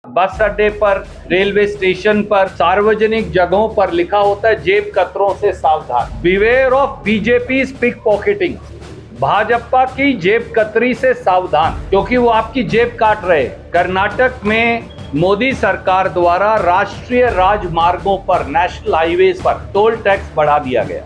बस अड्डे पर, रेलवे स्टेशन पर, सार्वजनिक जगहों पर लिखा होता है जेब कतरों से सावधान। Beware of BJP pickpocketing. Bhajpa की जेब कतरी से सावधान, क्योंकि वो आपकी जेब काट रहे। कर्नाटक में मोदी सरकार द्वारा राष्ट्रीय राजमार्गों पर, नेशनल हाईवेज पर टोल टैक्स बढ़ा दिया गया।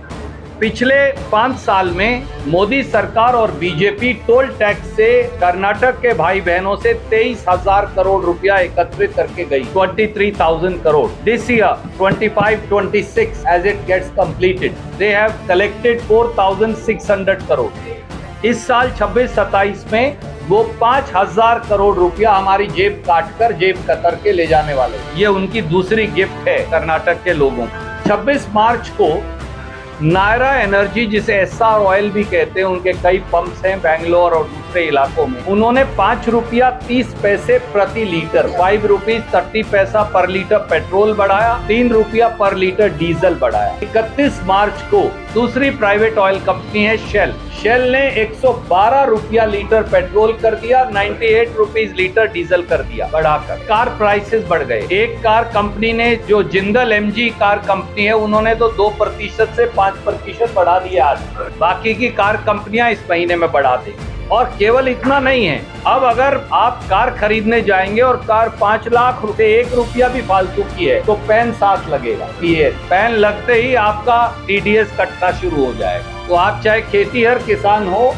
पिछले 5 साल में मोदी सरकार और बीजेपी टोल टैक्स से कर्नाटक के भाई बहनों से 23,000 करोड़ रुपया एकत्रित करके गई। 23,000 crore. This year 25-26 as it gets completed, they have collected 4,600 crore. इस साल 26-27 में वो 5,000 करोड़ रुपया हमारी जेब काटकर, जेब कतर के ले जाने वाले। ये उनकी दूसरी गिफ्ट है कर्नाटक के लोगों को। 26 मार्च को नायरा एनर्जी, जिसे एसआर ऑयल भी कहते हैं, उनके कई पंप्स हैं बेंगलोर और दूसरे इलाकों में, उन्होंने 5 रुपया 30 पैसे प्रति लीटर, 5 रुपीज 30 पैसा पर लीटर पेट्रोल बढ़ाया, 3 रुपया पर लीटर डीजल बढ़ाया। 31 मार्च को दूसरी प्राइवेट ऑयल कंपनी है शेल ने 112 रुपया लीटर पेट्रोल कर दिया, 98 रुपीज लीटर डीजल कर दिया बढ़ाकर। कार प्राइसेस बढ़ गए। एक कार कंपनी ने, जो जिंदल एमजी कार कंपनी है, उन्होंने तो 2% से 5% बढ़ा दिया आज। बाकी की कार कंपनियां इस महीने में बढ़ा देंगी। और केवल इतना नहीं है, अब अगर आप कार खरीदने जाएंगे और कार 5 लाख रुपए 1 रुपया भी फालतू की है तो पैन साथ लगेगा। पैन लगते ही आपका टीडीएस कटना शुरू हो जाएगा। तो आप चाहे खेतीहर किसान हो,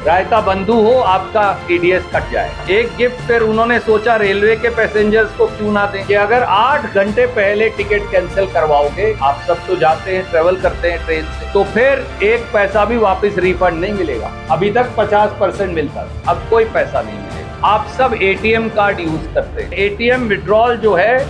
रायता बंधु हो, आपका टीडीएस कट जाए। एक गिफ्ट फिर उन्होंने सोचा रेलवे के पैसेंजर्स को क्यों ना दें, कि अगर 8 घंटे पहले टिकट कैंसिल करवाओगे, आप सब तो जाते हैं, ट्रेवल करते हैं ट्रेन से, तो फिर 1 पैसा भी वापस रिफंड नहीं मिलेगा। अभी तक 50% मिलता था, अब कोई पैसा नहीं मिलेगा। आप सब एटीएम कार्ड यूज करते हैं। एटीएम विड्रॉल जो है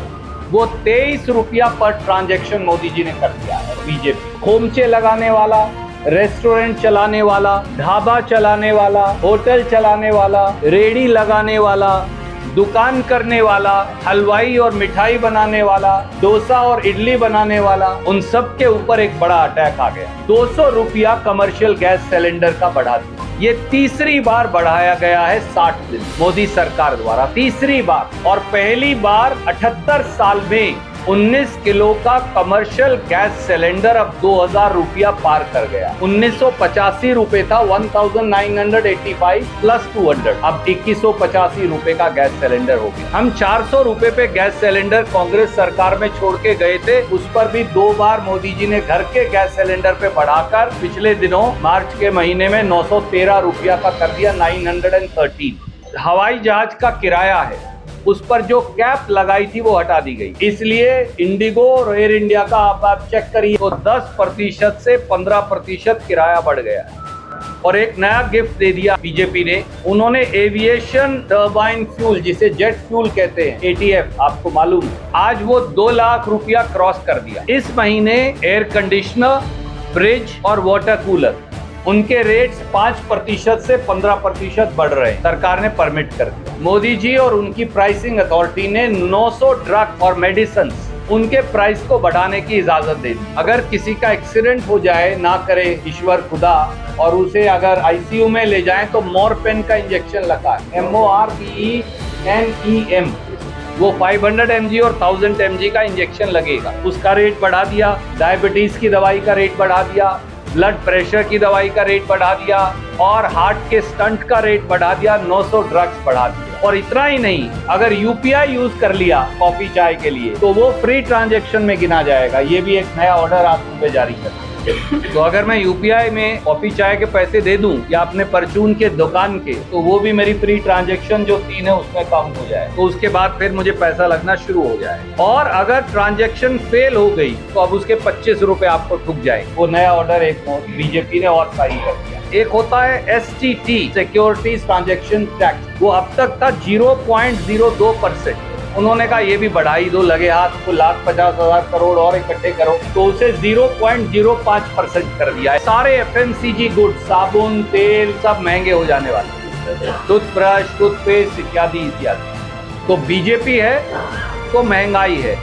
वो 23 रुपया पर ट्रांजेक्शन मोदी जी ने कर दिया है। बीजेपी खोमचे लगाने वाला, रेस्टोरेंट चलाने वाला, ढाबा चलाने वाला, होटल चलाने वाला, रेडी लगाने वाला, दुकान करने वाला, हलवाई और मिठाई बनाने वाला, डोसा और इडली बनाने वाला, उन सब के ऊपर एक बड़ा अटैक आ गया। 200 रुपया कमर्शियल गैस सिलेंडर का बढ़ा दिया। ये तीसरी बार बढ़ाया गया है 60 दिन मोदी सरकार द्वारा, तीसरी बार। और पहली बार 78 साल में 19 किलो का कमर्शियल गैस सिलेंडर अब 2,000 रुपया पार कर गया। 1985 रुपए था, 1985 प्लस 200, अब 2185 रुपए का गैस सिलेंडर हो गया। हम 400 रुपए पे गैस सिलेंडर कांग्रेस सरकार में छोड़ के गए थे, उस पर भी 2 बार मोदी जी ने घर के गैस सिलेंडर पे बढ़ाकर पिछले दिनों मार्च के महीने में 913 रुपया का कर दिया, 913। हवाई जहाज का किराया है, उस पर जो कैप लगाई थी वो हटा दी गई। इसलिए इंडिगो और एयर इंडिया का आप चेक करिए तो 10% से 15% किराया बढ़ गया है। और एक नया गिफ्ट दे दिया बीजेपी ने, उन्होंने एविएशन टर्बाइन फ्यूल, जिसे जेट फ्यूल कहते हैं, ATF, आपको मालूम है, आज वो 2 लाख रुपया क्रॉस कर दिया। इस महीने एयर कंडीशनर, फ्रिज और वाटर कूलर, उनके रेट्स 5% से 15% बढ़ रहे हैं। सरकार ने परमिट कर दिया। मोदी जी और उनकी प्राइसिंग अथॉरिटी ने 900 ड्रग और मेडिसिन, उनके प्राइस को बढ़ाने की इजाजत दे दी। अगर किसी का एक्सीडेंट हो जाए, ना करे ईश्वर खुदा, और उसे अगर ICU में ले जाएं तो मोरपेन का इंजेक्शन लगा है, MORPENEM, वो 500 mg और 1000 mg का इंजेक्शन लगेगा, उसका रेट बढ़ा दिया। डायबिटीज की दवाई का रेट बढ़ा दिया, ब्लड प्रेशर की दवाई का रेट बढ़ा दिया, और हार्ट के स्टंट का रेट बढ़ा दिया, 900 ड्रग्स बढ़ा दिया। और इतना ही नहीं, अगर UPI यूज कर लिया कॉफी चाय के लिए तो वो फ्री ट्रांजैक्शन में गिना जाएगा। ये भी एक नया ऑर्डर आज सुबह जारी कर। तो अगर मैं UPI में कॉफी चाय के पैसे दे दूं या अपने परचून के दुकान के, तो वो भी मेरी फ्री ट्रांजैक्शन जो 3 है उसमें काउंट हो जाए, तो उसके बाद फिर मुझे पैसा लगना शुरू हो जाए। और अगर ट्रांजैक्शन फेल हो गई तो अब उसके 25 रुपए आपको ठुक जाए। वो नया ऑर्डर एक बीजेपी ने और जारी कर दिया। एक होता है STT, सिक्योरिटीज ट्रांजैक्शन टैक्स, वो अब तक था 0.02%। उन्होंने कहा ये भी बढ़ाई दो, लगे हाथ को 1,50,000 करोड़ और इकट्ठे करो, तो उसे 0.05% कर दिया है। सारे FMCG गुड्स, साबुन, तेल, सब महंगे हो जाने वाले, टूथब्रश, टूथपेस्ट इत्यादि इत्यादि। तो बीजेपी है तो महंगाई है।